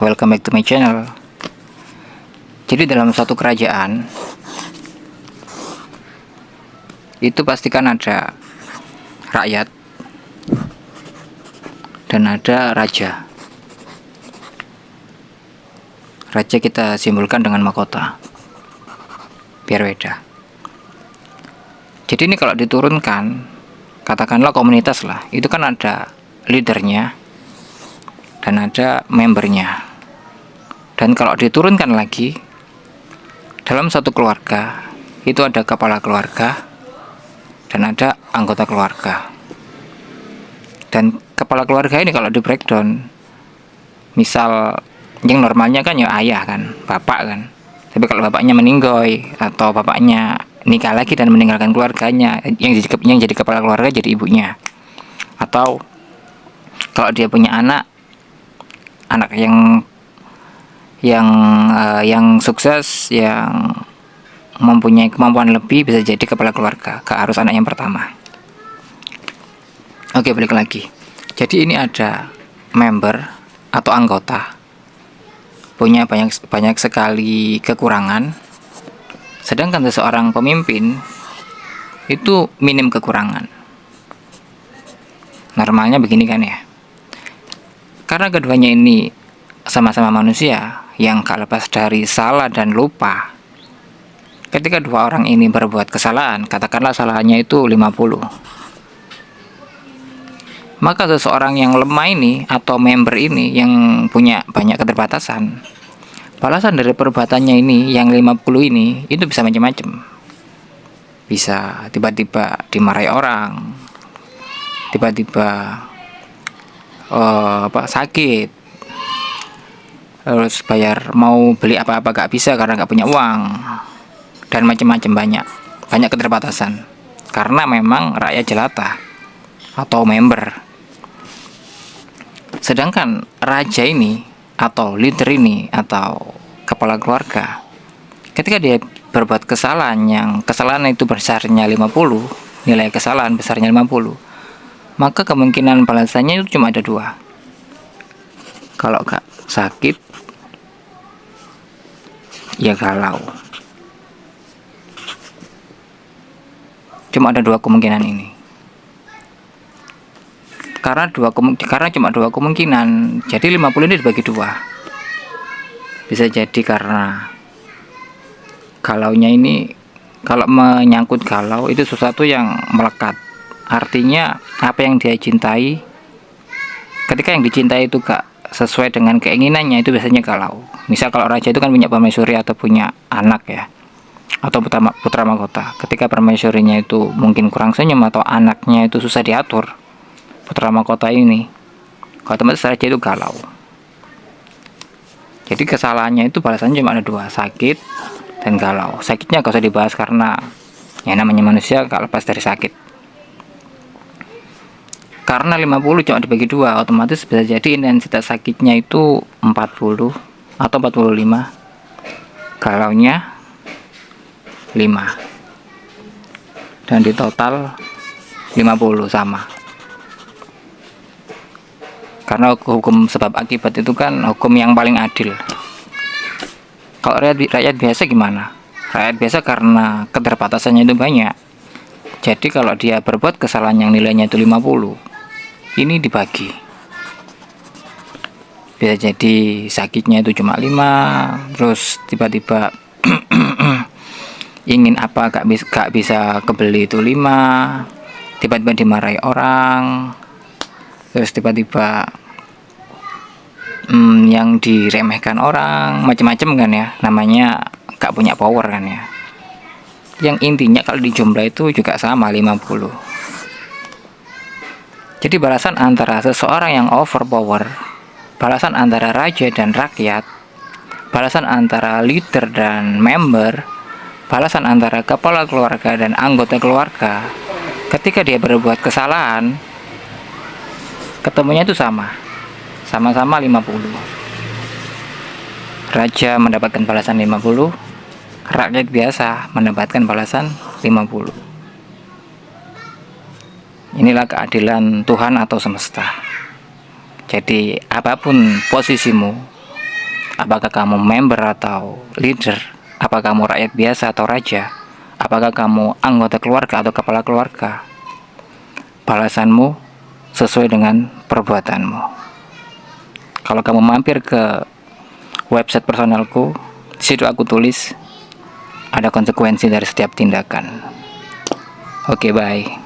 Welcome back to my channel. Jadi dalam suatu kerajaan itu pastikan ada rakyat dan ada raja. Raja kita simbolkan dengan mahkota biar beda. Jadi ini kalau diturunkan, katakanlah komunitas lah, itu kan ada leadernya dan ada membernya. Dan kalau diturunkan lagi, dalam satu keluarga itu ada kepala keluarga dan ada anggota keluarga. Dan kepala keluarga ini kalau di breakdown, misal yang normalnya kan ya ayah kan, bapak kan. Tapi kalau bapaknya meninggoy atau bapaknya nikah lagi dan meninggalkan keluarganya, yang jadi kepala keluarga jadi ibunya. Atau kalau dia punya anak yang sukses, yang mempunyai kemampuan lebih, bisa jadi kepala keluarga, gak harus anak yang pertama. Oke, balik lagi. Jadi ini ada member atau anggota punya banyak sekali kekurangan, sedangkan seseorang pemimpin itu minim kekurangan. Normalnya begini kan ya, karena keduanya ini sama-sama manusia yang gak lepas dari salah dan lupa. Ketika dua orang ini berbuat kesalahan, katakanlah salahnya itu 50, maka seseorang yang lemah ini atau member ini yang punya banyak keterbatasan, balasan dari perbuatannya ini yang 50 ini itu bisa macam-macam. Bisa tiba-tiba dimarahi orang, tiba-tiba sakit, terus mau beli apa-apa gak bisa karena gak punya uang, dan macam-macam, banyak keterbatasan karena memang rakyat jelata atau member. Sedangkan raja ini atau leader ini atau kepala keluarga, ketika dia berbuat kesalahan yang kesalahan itu besarnya 50, nilai kesalahan besarnya 50, maka kemungkinan balasannya itu cuma ada dua. Kalau gak sakit ya galau. Cuma ada dua kemungkinan ini. Karena cuma dua kemungkinan, jadi 50 ini dibagi dua. Bisa jadi karena galaunya ini, kalau menyangkut galau itu sesuatu yang melekat. Artinya apa yang dia cintai, ketika yang dicintai itu gak sesuai dengan keinginannya, itu biasanya galau. Misal kalau raja itu kan punya permaisuri atau punya anak ya, atau putra mahkota. Ketika permaisurinya itu mungkin kurang senyum atau anaknya itu susah diatur, putra mahkota ini, otomatis raja itu galau. Jadi kesalahannya itu balasannya cuma ada dua, sakit dan galau. Sakitnya gak usah dibahas karena ya namanya manusia gak lepas dari sakit. Karena 50 cuma dibagi dua, otomatis bisa jadi intensitas sakitnya itu 40 atau 45, galaunya 5, dan di total 50 sama. Karena hukum sebab akibat itu kan hukum yang paling adil. Kalau rakyat biasa gimana? Rakyat biasa karena keterbatasannya itu banyak, jadi kalau dia berbuat kesalahan yang nilainya itu 50, ini dibagi. Bisa jadi sakitnya itu cuma 5, terus tiba-tiba ingin apa gak bisa kebeli itu 5, tiba-tiba dimarahi orang, terus tiba-tiba yang diremehkan orang, macam-macam kan ya, namanya gak punya power kan ya. Yang intinya kalau dijumlah itu juga sama 50. Jadi balasan antara seseorang yang overpower, balasan antara raja dan rakyat, balasan antara leader dan member, balasan antara kepala keluarga dan anggota keluarga, ketika dia berbuat kesalahan, ketemunya itu sama-sama 50. Raja mendapatkan balasan 50, rakyat biasa mendapatkan balasan 50. Inilah keadilan Tuhan atau semesta. Jadi apapun posisimu, Apakah kamu member atau leader? Apakah kamu rakyat biasa atau raja? Apakah kamu anggota keluarga atau kepala keluarga? Balasanmu sesuai dengan perbuatanmu. Kalau kamu mampir ke website personalku, di situ aku tulis ada konsekuensi dari setiap tindakan. Oke, bye.